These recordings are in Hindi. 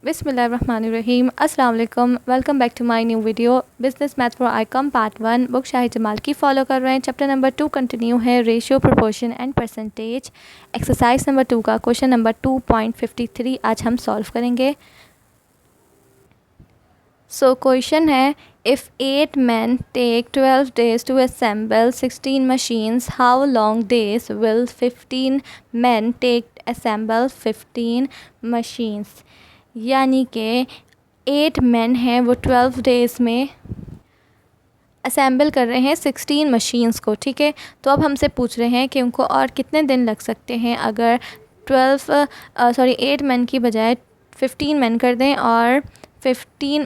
बिस्मिल्लाहिर्रहमानिर्रहीम। अस्सलाम वालेकुम। Welcome back to my new video business math for ICom part 1 book Shahid Jamal की फ़ॉलो कर रहे हैं। चैप्टर नंबर 2 कंटिन्यू है, ratio proportion and percentage. Exercise number 2 का क्वेश्चन नंबर 2.53 आज हम सॉल्व करेंगे। सो क्वेश्चन है, if 8 men take 12 days to assemble 16 machines, how long days will 15 men take assemble 15 machines? यानी कि 8 men हैं, वो 12 डेज़ में असेंबल कर रहे हैं 16 मशीन्स को। ठीक है, तो अब हमसे पूछ रहे हैं कि उनको और कितने दिन लग सकते हैं अगर 8 men की बजाय 15 men कर दें और 15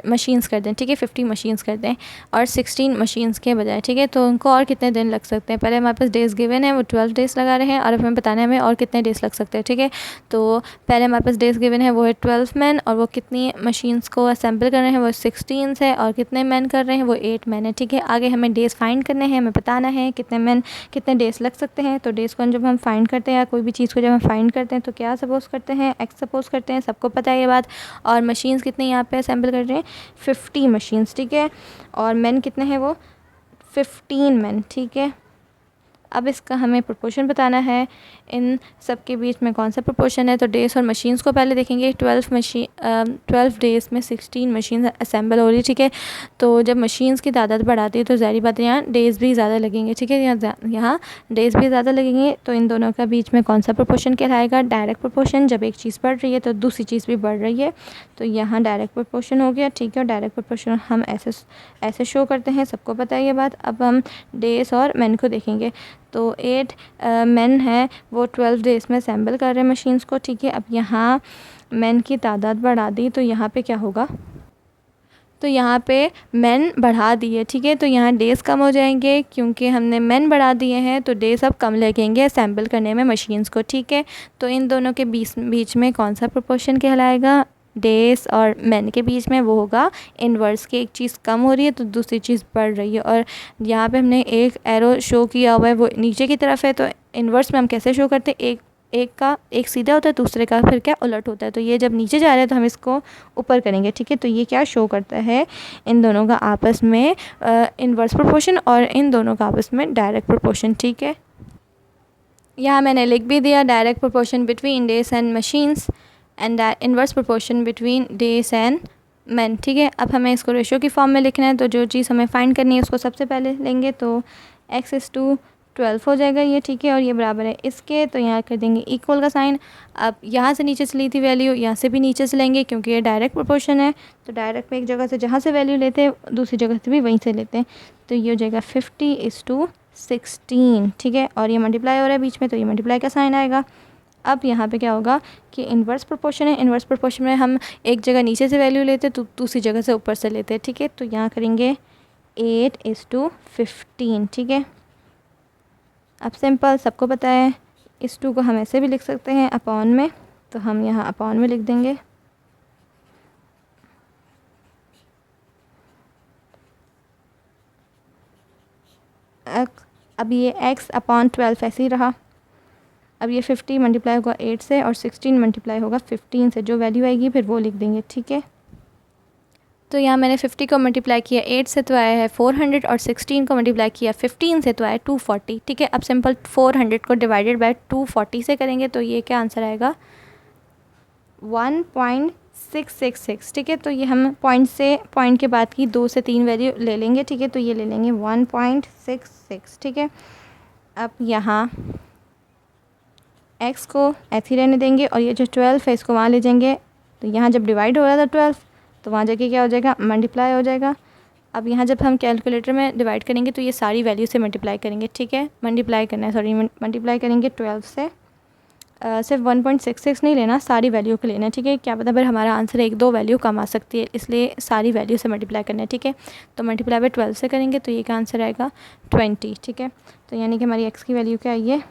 मशीन्स कर दें। ठीक है, 50 मशीन्स कर दें और 16 मशीन्स के बजाय। ठीक है, तो उनको और कितने दिन लग सकते हैं। पहले हमारे पास डेज़ गिवन है, वो 12 डेज़ लगा रहे हैं और अब हमें बताना है हमें और कितने डेज़ लग सकते हैं। ठीक है, तो पहले हमारे पास डेज़ गिवन है, वो है 12 मैन और वो कितनी मशीन्स को असेंबल कर रहे हैं, वो 16 है और कितने मैन कर रहे हैं, वो 8 मैन है। ठीक है, आगे हमें डेज़ फाइंड करने हैं, हमें बताना है कितने मैन कितने डेज़ लग सकते हैं। तो डेज़ को जब हम फाइंड करते हैं या कोई भी चीज़ को जब हम फाइंड करते हैं तो क्या सपोज़ करते हैं, एक्स सपोज़ करते हैं, सबको पता है ये बात। और मशीन्स कितनी यहाँ पे असेंबल कर रहे हैं, 50 मशीन्स। ठीक है, और मैन कितने हैं, वो 15 मैन। ठीक है, अब इसका हमें प्रोपोर्शन बताना है, इन सब के बीच में कौन सा प्रोपोर्शन है। तो डेज़ और मशीन्स को पहले देखेंगे। 12 डेज़ में 16 मशीन असेंबल हो रही है। ठीक है, तो जब मशीन्स की तादाद बढ़ाती है तो ज़ाहिर बात है यहाँ डेज़ भी ज़्यादा लगेंगे। ठीक है, यहाँ डेज़ भी ज़्यादा लगेंगे। तो इन दोनों का बीच में कौन सा प्रोपोर्शन कहलाएगा, डायरेक्ट प्रोपोर्शन। जब एक चीज़ बढ़ रही है तो दूसरी चीज़ भी बढ़ रही है, तो यहाँ डायरेक्ट प्रोपोर्शन हो गया। ठीक है, और डायरेक्ट प्रोपोर्शन हम ऐसे शो करते हैं, सबको पता है ये बात। अब हम डेज़ और मैन को देखेंगे। तो 8 मैन हैं, वो 12 डेज़ में असेंबल कर रहे हैं मशीन्स को। ठीक है, अब यहाँ मैन की तादाद बढ़ा दी तो यहाँ पे क्या होगा, तो यहाँ पे मैन बढ़ा दिए। ठीक है, तो यहाँ डेज़ कम हो जाएंगे क्योंकि हमने मैन बढ़ा दिए हैं, तो डेज़ अब कम लगेंगे असेंबल करने में मशीन्स को। ठीक है, तो इन दोनों के बीच में कौन सा प्रोपोर्शन कहलाएगा, डेज़ और मैन के बीच में, वो होगा इन्वर्स के। एक चीज़ कम हो रही है तो दूसरी चीज़ बढ़ रही है। और यहाँ पे हमने एक एरो शो किया हुआ है, वो नीचे की तरफ है। तो इन्वर्स में हम कैसे शो करते हैं, एक सीधा होता है, दूसरे का फिर क्या उलट होता है। तो ये जब नीचे जा रहा है तो हम इसको ऊपर करेंगे। ठीक है, तो ये क्या शो करता है, इन दोनों का आपस में इन्वर्स प्रोपोर्शन और इन दोनों का आपस में डायरेक्ट प्रोपोर्शन। ठीक है, यहाँ मैंने लिख भी दिया, direct proportion between days and machines and inverse proportion between days and man. ठीक है, अब हमें इसको रेशियो की फॉर्म में लिखना है। तो जो चीज़ हमें फाइंड करनी है उसको सबसे पहले लेंगे, तो x/12 हो जाएगा ये। ठीक है, और ये बराबर है इसके, तो यहाँ कर देंगे इक्वल का साइन। अब यहाँ से नीचे से ली थी वैल्यू, यहाँ से भी नीचे से लेंगे क्योंकि ये डायरेक्ट प्रोपोर्शन है। तो डायरेक्ट में एक जगह से जहाँ से वैल्यू लेते हैं दूसरी जगह से भी वहीं से लेते हैं। तो ये हो जाएगा 50/16। ठीक है, और ये मल्टीप्लाई हो रहा है बीच में, तो ये मल्टीप्लाई का साइन आएगा। अब यहाँ पे क्या होगा कि इन्वर्स प्रोपोर्शन है, इन्वर्स प्रोपोर्शन में हम एक जगह नीचे से वैल्यू लेते हैं तो दूसरी जगह से ऊपर से लेते हैं। ठीक है, तो यहाँ करेंगे 8/15। ठीक है, अब सिंपल, सबको पता है। इस 2 को हम ऐसे भी लिख सकते हैं अपॉन में, तो हम यहाँ अपॉन में लिख देंगे। अब ये x/12 ऐसे ही रहा। अब ये 50 मल्टीप्लाई होगा 8 से और 16 मल्टीप्लाई होगा 15 से, जो वैल्यू आएगी फिर वो लिख देंगे। ठीक है, तो यहाँ मैंने 50 को मल्टीप्लाई किया 8 से तो आया है 400 और 16 को मल्टीप्लाई किया 15 से तो आया 240। ठीक है, अब सिंपल 400 को डिवाइडेड बाय 240 से करेंगे तो ये क्या आंसर आएगा, 1.666। ठीक है, तो ये हम पॉइंट के बाद की 2 से 3 वैल्यू ले लेंगे। ठीक है, तो ये ले लेंगे 1.66। ठीक है, अब यहाँ x को ऐसे ही रहने देंगे और ये जो 12 है इसको वहाँ ले जाएंगे। तो यहाँ जब डिवाइड हो रहा था 12, तो वहाँ जाके क्या हो जाएगा, मल्टीप्लाई हो जाएगा। अब यहाँ जब हम कैलकुलेटर में डिवाइड करेंगे तो ये सारी वैल्यू से मल्टीप्लाई करेंगे। ठीक है, मल्टीप्लाई करना है, सॉरी मल्टीप्लाई करेंगे 12 से। सिर्फ 1.66 नहीं लेना, सारी वैल्यू को लेना है। ठीक है, क्या पता फिर हमारा आंसर 1-2 वैल्यू कम आ सकती है, इसलिए सारी वैल्यू से मल्टीप्लाई करना है। ठीक है, तो मल्टीप्लाई बाय 12 से करेंगे तो ये का आंसर आएगा 20। ठीक है, तो यानी कि हमारी x की वैल्यू क्या आई है,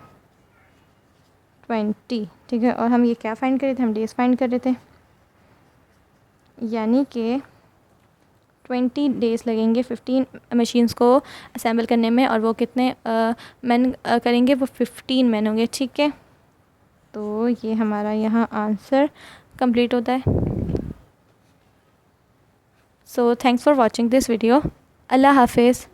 20। ठीक है, और हम ये क्या फाइंड कर रहे थे, हम डेज़ फाइंड कर रहे थे, यानी कि 20 डेज़ लगेंगे 15 मशीन्स को असेंबल करने में, और वो कितने मैन करेंगे, वो 15 मैन होंगे। ठीक है, तो ये हमारा यहाँ आंसर कंप्लीट होता है। So thanks for watching this video. अल्लाह हाफिज़।